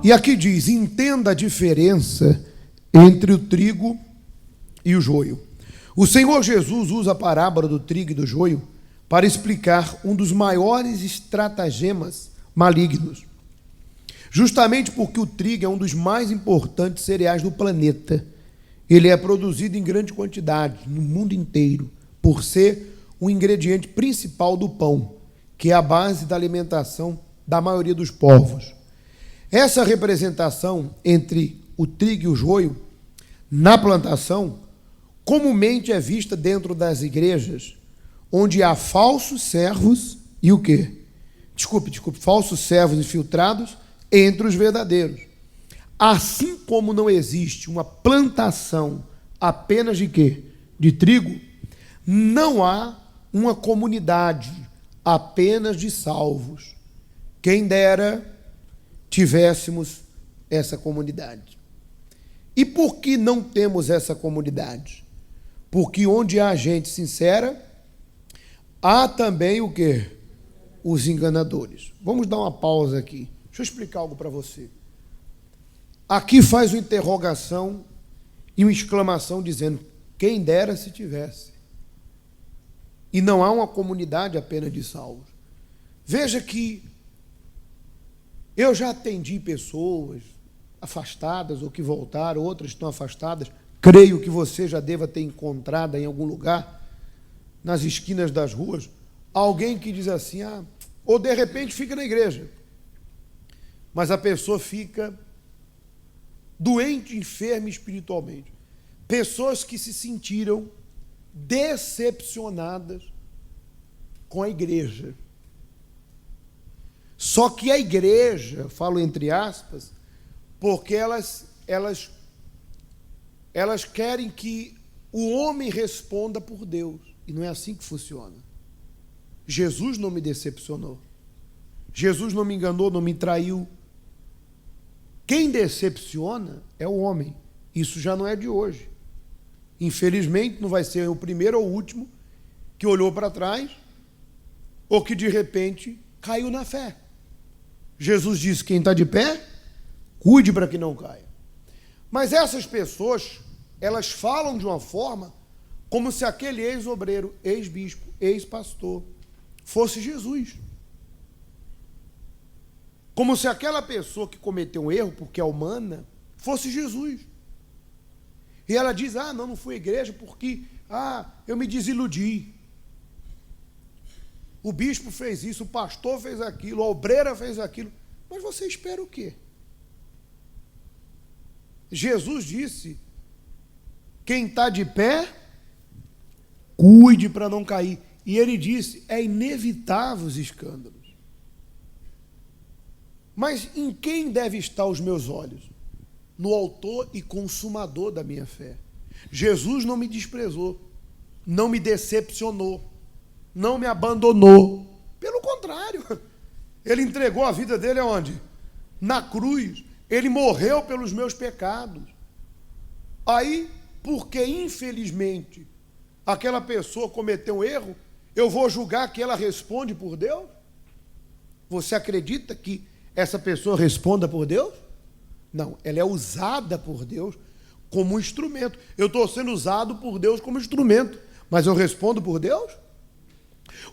E aqui diz: entenda a diferença entre o trigo e o joio. O Senhor Jesus usa a parábola do trigo e do joio para explicar um dos maiores estratagemas malignos. Justamente porque o trigo é um dos mais importantes cereais do planeta. Ele é produzido em grande quantidade no mundo inteiro, por ser o ingrediente principal do pão, que é a base da alimentação da maioria dos povos. Essa representação entre o trigo e o joio na plantação comumente é vista dentro das igrejas, onde há falsos servos e o quê? Falsos servos infiltrados entre os verdadeiros. Assim como não existe uma plantação apenas de quê? De trigo, não há uma comunidade apenas de salvos. Quem dera tivéssemos essa comunidade. E por que não temos essa comunidade? Porque onde há gente sincera, há também o quê? Os enganadores. Vamos dar uma pausa aqui. Deixa eu explicar algo para você. Aqui faz uma interrogação e uma exclamação dizendo: quem dera se tivesse. E não há uma comunidade apenas de salvos. Veja que eu já atendi pessoas afastadas ou que voltaram, outras estão afastadas. Creio que você já deva ter encontrado em algum lugar, nas esquinas das ruas, alguém que diz assim, ou de repente fica na igreja, mas a pessoa fica doente, enferma espiritualmente. Pessoas que se sentiram decepcionadas com a igreja. Só que a igreja, falo entre aspas, porque elas querem que o homem responda por Deus. E não é assim que funciona. Jesus não me decepcionou. Jesus não me enganou, não me traiu. Quem decepciona é o homem. Isso já não é de hoje. Infelizmente, não vai ser o primeiro ou o último que olhou para trás ou que, de repente, caiu na fé. Jesus disse: quem está de pé, cuide para que não caia. Mas essas pessoas, elas falam de uma forma como se aquele ex-obreiro, ex-bispo, ex-pastor fosse Jesus. Como se aquela pessoa que cometeu um erro, porque é humana, fosse Jesus. E ela diz: não fui à igreja porque, eu me desiludi. O bispo fez isso, o pastor fez aquilo, a obreira fez aquilo. Mas você espera o quê? Jesus disse: quem está de pé, cuide para não cair. E ele disse: é inevitável os escândalos. Mas em quem deve estar os meus olhos? No autor e consumador da minha fé. Jesus não me desprezou, não me decepcionou, não me abandonou. Pelo contrário, ele entregou a vida dele aonde? Na cruz. Ele morreu pelos meus pecados. Aí, porque infelizmente aquela pessoa cometeu um erro, eu vou julgar que ela responde por Deus? Você acredita que essa pessoa responda por Deus? Não, ela é usada por Deus como um instrumento. Eu estou sendo usado por Deus como instrumento, mas eu respondo por Deus?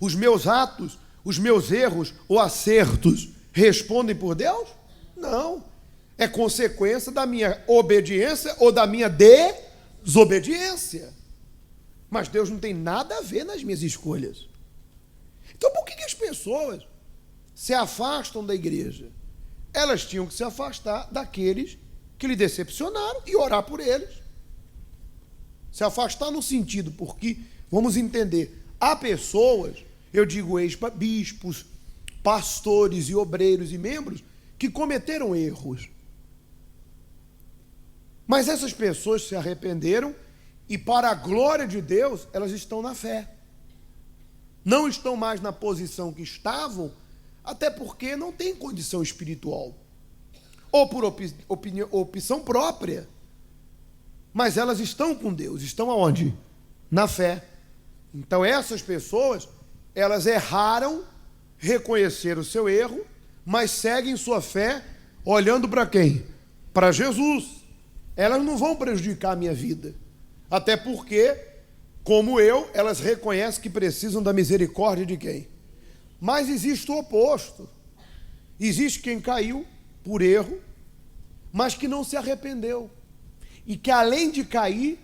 Os meus atos, os meus erros ou acertos respondem por Deus? Não. É consequência da minha obediência ou da minha desobediência. Mas Deus não tem nada a ver nas minhas escolhas. Então por que as pessoas se afastam da igreja? Elas tinham que se afastar daqueles que lhe decepcionaram e orar por eles. Se afastar no sentido, porque, vamos entender, há pessoas, eu digo ex-bispos, pastores e obreiros e membros, que cometeram erros. Mas essas pessoas se arrependeram e, para a glória de Deus, elas estão na fé. Não estão mais na posição que estavam, até porque não tem condição espiritual. Ou por opção própria. Mas elas estão com Deus. Estão aonde? Na fé. Então essas pessoas, elas erraram, reconheceram o seu erro, mas seguem sua fé, olhando para quem? Para Jesus. Elas não vão prejudicar a minha vida. Até porque, como eu, elas reconhecem que precisam da misericórdia de quem? Mas existe o oposto. Existe quem caiu por erro, mas que não se arrependeu. E que além de cair,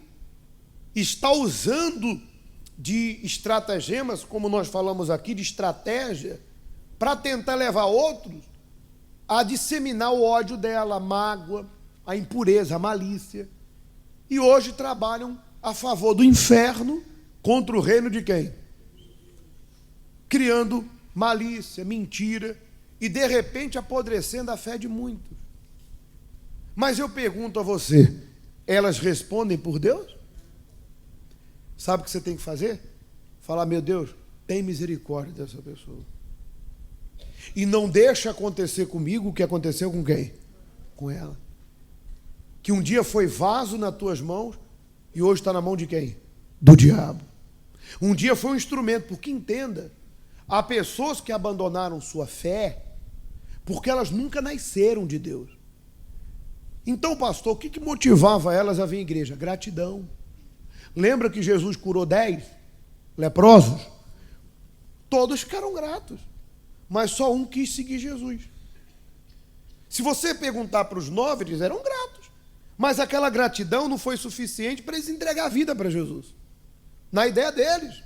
está usando de estratagemas, como nós falamos aqui, de estratégia, para tentar levar outros a disseminar o ódio dela, a mágoa, a impureza, a malícia. E hoje trabalham a favor do inferno contra o reino de quem? Criando malícia, mentira e de repente apodrecendo a fé de muitos. Mas eu pergunto a você, elas respondem por Deus? Sabe o que você tem que fazer? Falar, meu Deus, tem misericórdia dessa pessoa. E não deixa acontecer comigo o que aconteceu com quem? Com ela. Que um dia foi vaso nas tuas mãos e hoje está na mão de quem? Do diabo. Um dia foi um instrumento, porque entenda, há pessoas que abandonaram sua fé porque elas nunca nasceram de Deus. Então, pastor, o que motivava elas a vir à igreja? Gratidão. Lembra que Jesus curou 10 leprosos? Todos ficaram gratos, mas só um quis seguir Jesus. Se você perguntar para os 9, eles eram gratos, mas aquela gratidão não foi suficiente para eles entregar a vida para Jesus. Na ideia deles,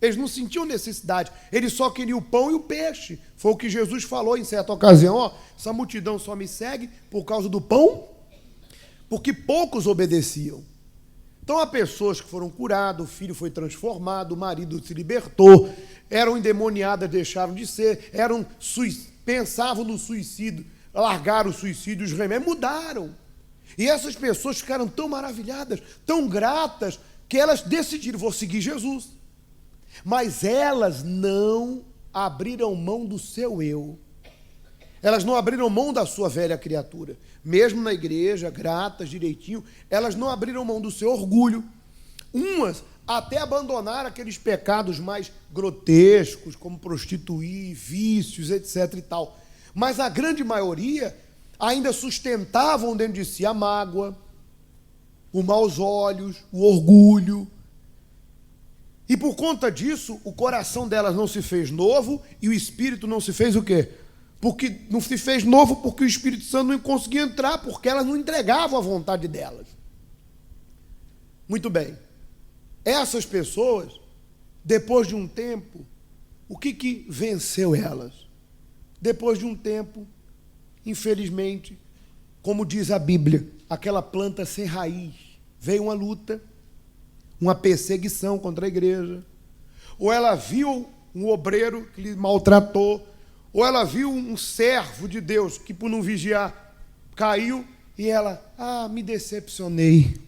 eles não sentiam necessidade, eles só queriam o pão e o peixe. Foi o que Jesus falou em certa ocasião, ó, essa multidão só me segue por causa do pão, porque poucos obedeciam. Então há pessoas que foram curadas, o filho foi transformado, o marido se libertou, eram endemoniadas, deixaram de ser, pensavam no suicídio, largaram o suicídio, os remédios, mudaram. E essas pessoas ficaram tão maravilhadas, tão gratas, que elas decidiram, vou seguir Jesus. Mas elas não abriram mão do seu eu. Elas não abriram mão da sua velha criatura. Mesmo na igreja, gratas, direitinho, elas não abriram mão do seu orgulho. Umas até abandonaram aqueles pecados mais grotescos, como prostituir, vícios, etc. e tal. Mas a grande maioria ainda sustentavam dentro de si a mágoa, os maus olhos, o orgulho. E por conta disso, o coração delas não se fez novo e o espírito não se fez o quê? Porque não se fez novo porque o Espírito Santo não conseguia entrar, porque elas não entregavam a vontade delas. Muito bem. Essas pessoas, depois de um tempo, o que venceu elas? Depois de um tempo, infelizmente, como diz a Bíblia, aquela planta sem raiz, veio uma luta, uma perseguição contra a igreja, ou ela viu um obreiro que lhe maltratou, ou ela viu um servo de Deus que por não vigiar caiu e ela, me decepcionei.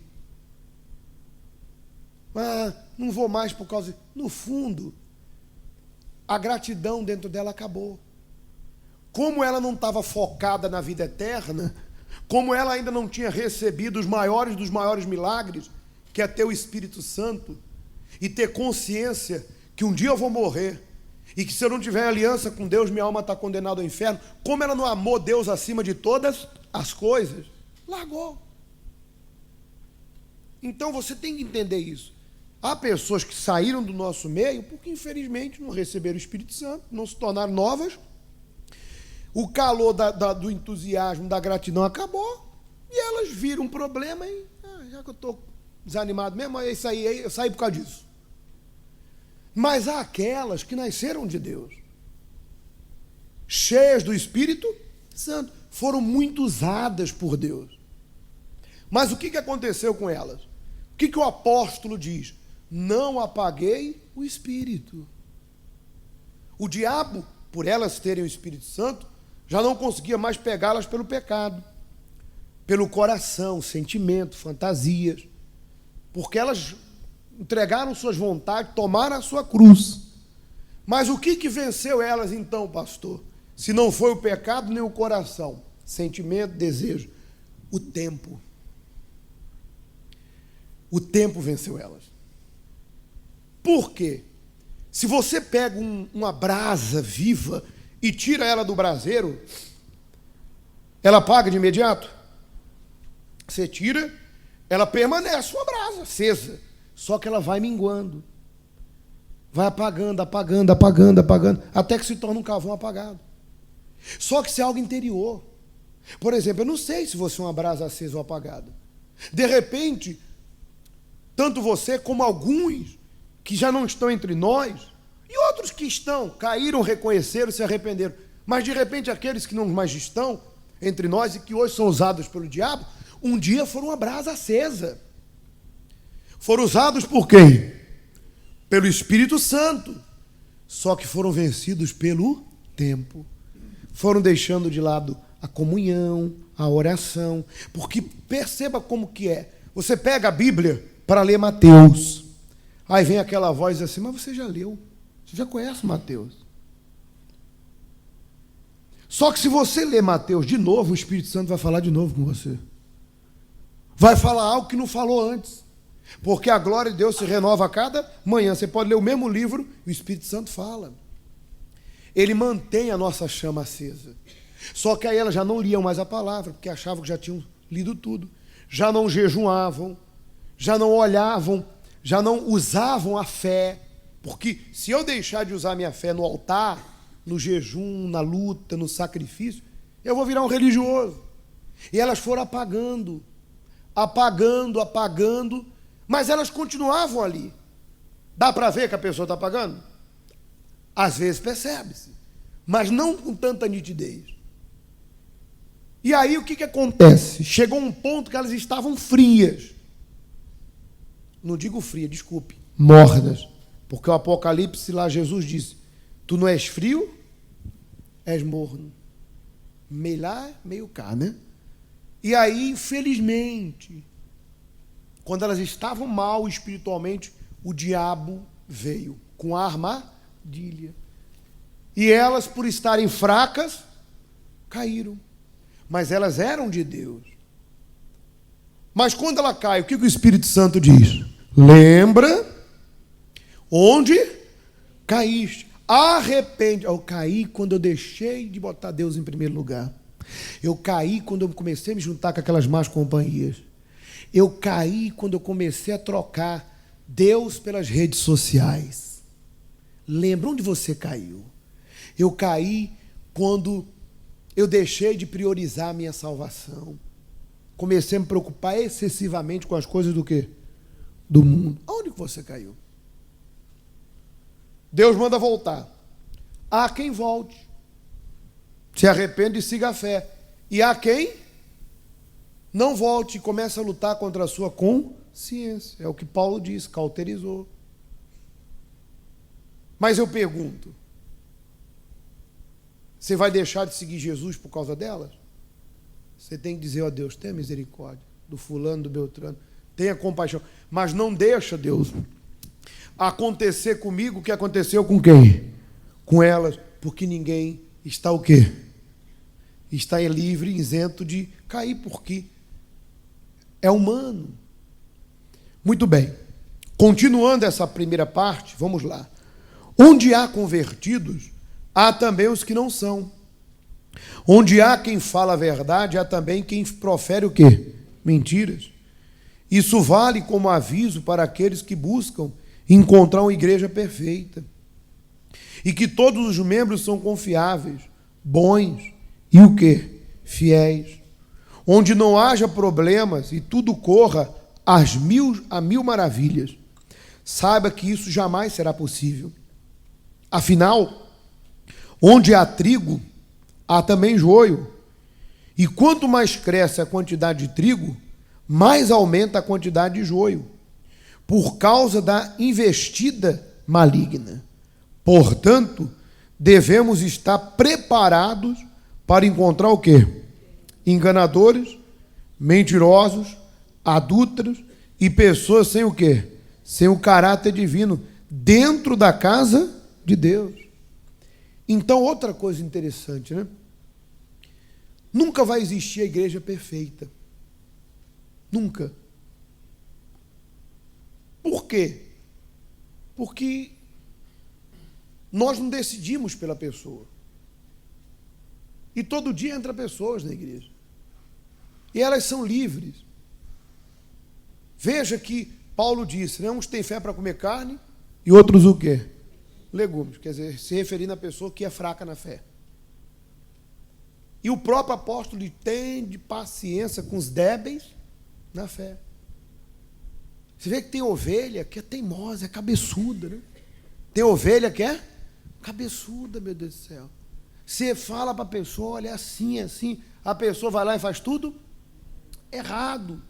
Não vou mais por causa... No fundo, a gratidão dentro dela acabou. Como ela não estava focada na vida eterna, como ela ainda não tinha recebido os maiores dos maiores milagres, que é ter o Espírito Santo, e ter consciência que um dia eu vou morrer, e que se eu não tiver aliança com Deus, minha alma está condenada ao inferno. Como ela não amou Deus acima de todas as coisas, largou. Então você tem que entender isso. Há pessoas que saíram do nosso meio porque infelizmente não receberam o Espírito Santo, não se tornaram novas, o calor do entusiasmo, da gratidão acabou, e elas viram um problema e, já que eu estou desanimado mesmo, é isso aí, eu saí por causa disso. Mas há aquelas que nasceram de Deus, cheias do Espírito Santo, foram muito usadas por Deus. Mas o que aconteceu com elas? O que o apóstolo diz? Não apaguei o Espírito. O diabo, por elas terem o Espírito Santo, já não conseguia mais pegá-las pelo pecado, pelo coração, sentimento, fantasias, porque elas entregaram suas vontades, tomaram a sua cruz. Mas o que venceu elas então, pastor? Se não foi o pecado nem o coração, sentimento, desejo, o tempo. O tempo venceu elas. Por quê? Se você pega uma brasa viva e tira ela do braseiro, ela apaga de imediato? Você tira, ela permanece uma brasa acesa, só que ela vai minguando, vai apagando, apagando, apagando, apagando, até que se torna um carvão apagado. Só que isso é algo interior. Por exemplo, eu não sei se você é uma brasa acesa ou apagada. De repente, tanto você como alguns que já não estão entre nós, e outros que estão, caíram, reconheceram, se arrependeram, mas de repente aqueles que não mais estão entre nós e que hoje são usados pelo diabo, um dia foram uma brasa acesa. Foram usados por quem? Pelo Espírito Santo. Só que foram vencidos pelo tempo. Foram deixando de lado a comunhão, a oração. Porque perceba como que é. Você pega a Bíblia para ler Mateus. Aí vem aquela voz assim, mas você já leu. Você já conhece Mateus. Só que se você ler Mateus de novo, o Espírito Santo vai falar de novo com você. Vai falar algo que não falou antes. Porque a glória de Deus se renova a cada manhã. Você pode ler o mesmo livro e o Espírito Santo fala. Ele mantém a nossa chama acesa. Só que aí elas já não liam mais a palavra, porque achavam que já tinham lido tudo. Já não jejuavam, já não olhavam, já não usavam a fé. Porque se eu deixar de usar minha fé no altar, no jejum, na luta, no sacrifício, eu vou virar um religioso. E elas foram apagando, apagando, apagando, mas elas continuavam ali. Dá para ver que a pessoa está apagando? Às vezes percebe-se, mas não com tanta nitidez. E aí o que acontece? Chegou um ponto que elas estavam frias. Não digo fria, desculpe, mornas. Porque o Apocalipse lá, Jesus disse, tu não és frio, és morno. Meio lá, meio cá, né? E aí, infelizmente, quando elas estavam mal espiritualmente, o diabo veio com a armadilha. E elas, por estarem fracas, caíram. Mas elas eram de Deus. Mas quando ela cai, o que o Espírito Santo diz? Lembra onde caíste. Arrepende. Eu caí quando eu deixei de botar Deus em primeiro lugar. Eu caí quando eu comecei a me juntar com aquelas más companhias. Eu caí quando eu comecei a trocar Deus pelas redes sociais. Lembra onde você caiu? Eu caí quando eu deixei de priorizar a minha salvação. Comecei a me preocupar excessivamente com as coisas do quê? Do mundo. Aonde que você caiu? Deus manda voltar. Há quem volte. Se arrepende e siga a fé. E há quem não volte e comece a lutar contra a sua consciência. É o que Paulo diz, cauterizou. Mas eu pergunto, você vai deixar de seguir Jesus por causa delas? Você tem que dizer, ó Deus, tenha misericórdia do fulano, do Beltrano, tenha compaixão. Mas não deixa, Deus, acontecer comigo o que aconteceu com quem? Com elas, porque ninguém está o quê? Está livre, isento de cair, porque é humano. Muito bem. Continuando essa primeira parte, vamos lá. Onde há convertidos, há também os que não são. Onde há quem fala a verdade, há também quem profere o quê? Mentiras. Isso vale como aviso para aqueles que buscam encontrar uma igreja perfeita. E que todos os membros são confiáveis, bons e o quê? Fiéis. Onde não haja problemas e tudo corra a mil maravilhas. Saiba que isso jamais será possível. Afinal, onde há trigo, há também joio. E quanto mais cresce a quantidade de trigo, mais aumenta a quantidade de joio, por causa da investida maligna. Portanto, devemos estar preparados para encontrar o quê? Enganadores, mentirosos, adúlteros e pessoas sem o quê? Sem o caráter divino, dentro da casa de Deus. Então, outra coisa interessante, né? Nunca vai existir a igreja perfeita. Nunca. Por quê? Porque nós não decidimos pela pessoa. E todo dia entra pessoas na igreja. E elas são livres. Veja que Paulo disse, né? Uns têm fé para comer carne e outros o quê? Legumes. Quer dizer, se referindo à pessoa que é fraca na fé. E o próprio apóstolo tem de paciência com os débeis na fé. Você vê que tem ovelha que é teimosa, é cabeçuda, né? Tem ovelha que é cabeçuda, meu Deus do céu. Você fala para a pessoa, olha, é assim, a pessoa vai lá e faz tudo errado.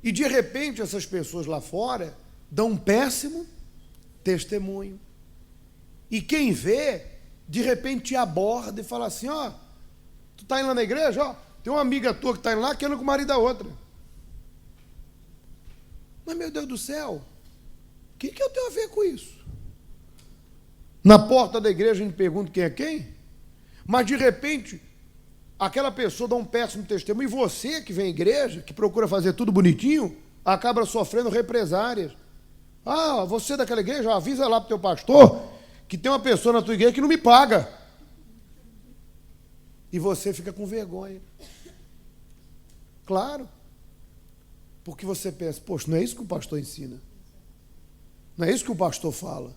E de repente essas pessoas lá fora dão um péssimo testemunho. E quem vê, de repente te aborda e fala assim, ó, tu tá indo lá na igreja, ó, tem uma amiga tua que tá indo lá que anda com o marido da outra. Mas, meu Deus do céu, o que eu tenho a ver com isso? Na porta da igreja a gente pergunta quem é quem, mas de repente aquela pessoa dá um péssimo testemunho e você que vem à igreja, que procura fazer tudo bonitinho, acaba sofrendo represárias. Ah, você daquela igreja, avisa lá para o teu pastor que tem uma pessoa na tua igreja que não me paga. E você fica com vergonha. Claro. Porque você pensa, poxa, não é isso que o pastor ensina. Não é isso que o pastor fala.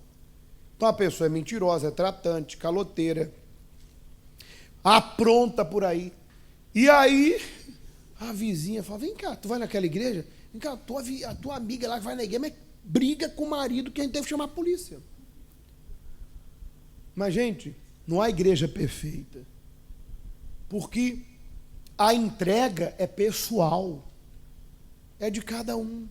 Então a pessoa é mentirosa, é tratante, caloteira, apronta por aí. E aí a vizinha fala, vem cá, tu vai naquela igreja? Vem cá, a tua amiga lá que vai na igreja, mas briga com o marido que a gente teve que chamar a polícia. Mas, gente, não há igreja perfeita. Porque a entrega é pessoal. É de cada um.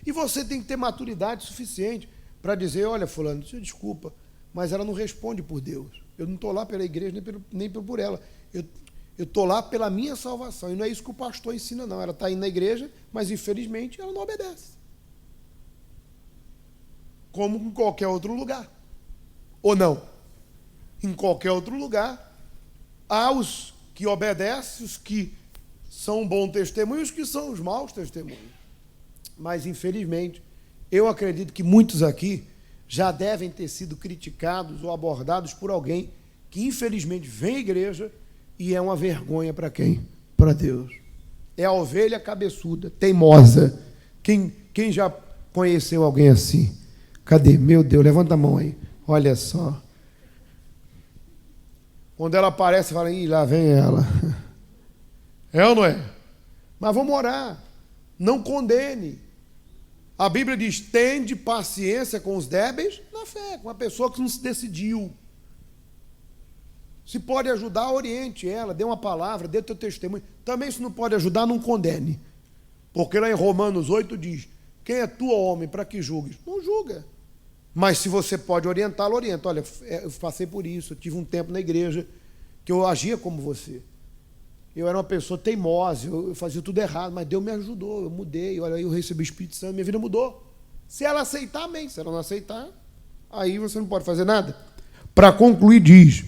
E você tem que ter maturidade suficiente para dizer, olha, fulano, desculpa, mas ela não responde por Deus. Eu não estou lá pela igreja, nem por ela. Eu estou lá pela minha salvação. E não é isso que o pastor ensina, não. Ela está indo na igreja, mas infelizmente ela não obedece. Como em qualquer outro lugar. Ou não? Em qualquer outro lugar, há os que obedecem, os que são bons testemunhos, os que são os maus testemunhos. Mas, infelizmente, eu acredito que muitos aqui já devem ter sido criticados ou abordados por alguém que, infelizmente, vem à igreja e é uma vergonha para quem? Para Deus. É a ovelha cabeçuda, teimosa. Quem já conheceu alguém assim? Cadê? Meu Deus, levanta a mão aí. Olha só. Quando ela aparece, fala, ih, lá vem ela. É ou não é? Mas vamos orar. Não condene. A Bíblia diz, tende paciência com os débeis na fé, com a pessoa que não se decidiu. Se pode ajudar, oriente ela, dê uma palavra, dê teu testemunho. Também se não pode ajudar, não condene. Porque lá em Romanos 8 diz, quem é tu, homem, para que julgues? Não julga. Mas se você pode orientá-lo, orienta. Olha, eu passei por isso, eu tive um tempo na igreja que eu agia como você. Eu era uma pessoa teimosa, eu fazia tudo errado, mas Deus me ajudou, eu mudei, olha, eu recebi o Espírito Santo, minha vida mudou. Se ela aceitar, amém. Se ela não aceitar, aí você não pode fazer nada. Para concluir, diz,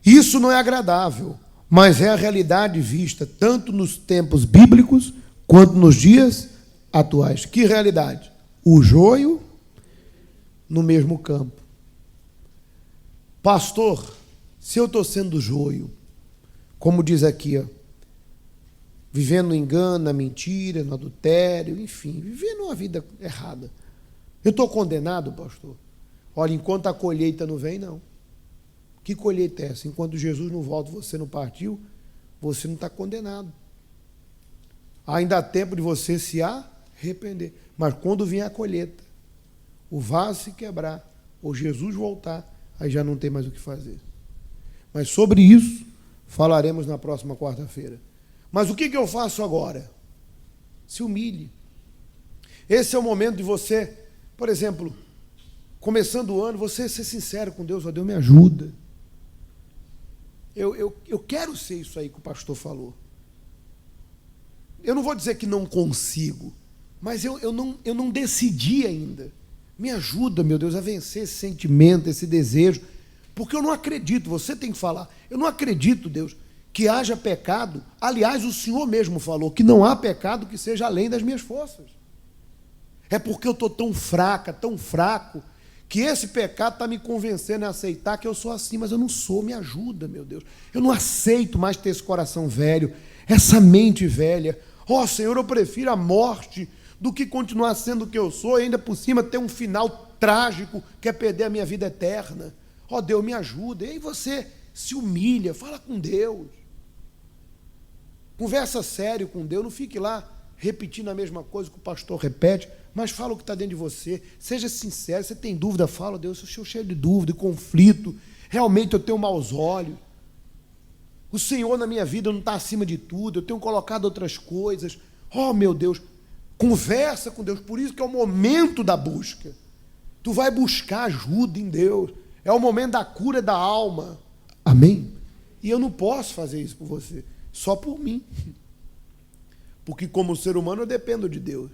isso não é agradável, mas é a realidade vista tanto nos tempos bíblicos quanto nos dias atuais. Que realidade? O joio no mesmo campo. Pastor, se eu estou sendo joio, como diz aqui, ó, vivendo no engano, na mentira, no adultério, enfim, vivendo uma vida errada. Eu estou condenado, pastor? Olha, enquanto a colheita não vem, não. Que colheita é essa? Enquanto Jesus não volta, você não partiu, você não está condenado. Ainda há tempo de você se arrepender. Mas quando vier a colheita, o vaso se quebrar, ou Jesus voltar, aí já não tem mais o que fazer. Mas sobre isso, falaremos na próxima quarta-feira. Mas o que eu faço agora? Se humilhe. Esse é o momento de você, por exemplo, começando o ano, você ser sincero com Deus, ó, Deus me ajuda. Eu quero ser isso aí que o pastor falou. Eu não vou dizer que não consigo, mas eu não decidi ainda. Me ajuda, meu Deus, a vencer esse sentimento, esse desejo, porque eu não acredito, você tem que falar, eu não acredito, Deus, que haja pecado. Aliás, o Senhor mesmo falou que não há pecado que seja além das minhas forças. É porque eu estou tão fraca, tão fraco, Que esse pecado está me convencendo a aceitar que eu sou assim, mas eu não sou, me ajuda, meu Deus. Eu não aceito mais ter esse coração velho, essa mente velha. Ó, Senhor, eu prefiro a morte do que continuar sendo o que eu sou e ainda por cima ter um final trágico, que é perder a minha vida eterna. Ó, Deus, me ajuda. E aí você se humilha, fala com Deus. Conversa sério com Deus, não fique lá repetindo a mesma coisa que o pastor repete, mas fala o que está dentro de você, seja sincero. Você tem dúvida, fala: Deus, eu sou cheio de dúvida, de conflito, realmente eu tenho maus olhos, o Senhor na minha vida não está acima de tudo, eu tenho colocado outras coisas. Oh, meu Deus, conversa com Deus, por isso que é o momento da busca. Tu vai buscar ajuda em Deus, é o momento da cura da alma, amém? E eu não posso fazer isso por você, só por mim, porque como ser humano eu dependo de Deus.